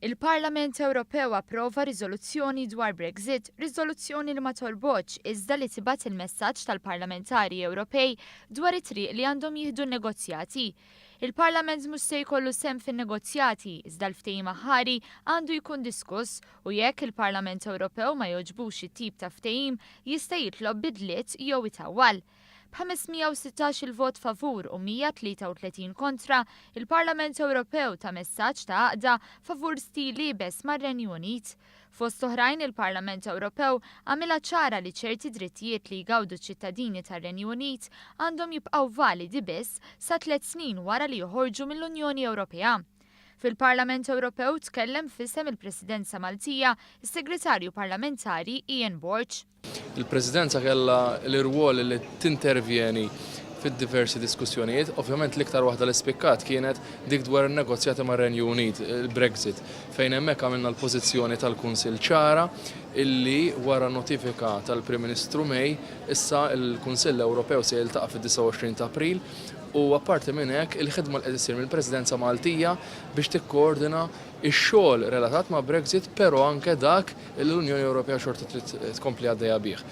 Il-Parlament Ewropew approva riżoluzzjoni dwar Brexit, riżoluzzjoni li ma torbotx iżda li tibgħat il-messaġġ tal-Parlamentari Ewropej dwar it-triq li għandhom jieħdu n-negozjati. Il-Parlament mhux se jkollu sehem fin-negozjati, iżda l-ftehim aħħari għandu jkun diskuss u jekk il-Parlament Ewropew ma jogħġbux it-tip ta' ftehim jista' jitlob bidliet jew itawwal. b'516 il-vot favur u 133 kontra, il-Parlament Ewropew ta' messaġġ ta' għaqda favur stil liebes mar-Renju Unit. Fost oħrajn il-Parlament Ewropew għamilha ċara li ċerti drittijiet li jgawdu ċ-ċittadini tar-Renju Unit għandhom jibqgħu validi biss sa 3 snin wara li joħorġu mill-Unjoni Ewropea. Fil-Parlament Ewropew tkellem f'isem il-Presidenza Maltija is-Segretarju Parlamentari Ian Borch. Il-Presidenza kellha l-irwol li tintervjeni fid-diversi diskussjonijiet, ovvjament l-iktar waħda l-ispikkat kienet dik dwar in-negozjati mar-Renju Unit, il-Brexit, fejn hemmhekk għamilna l-pożizzjoni tal-Kunsill ċara illi wara notifika tal-Prim Ministru May issa l-Kunsill Ewropew se jiltaqa' fid-29 ta' April u apparti minn hekk il-ħidma li qed issir mill-Presidenza Maltija biex tikkoordina x-xogħol relatat ma' Brexit, però anke dak l-Unjoni Ewropea xorta trid tkompli għaddejja bih.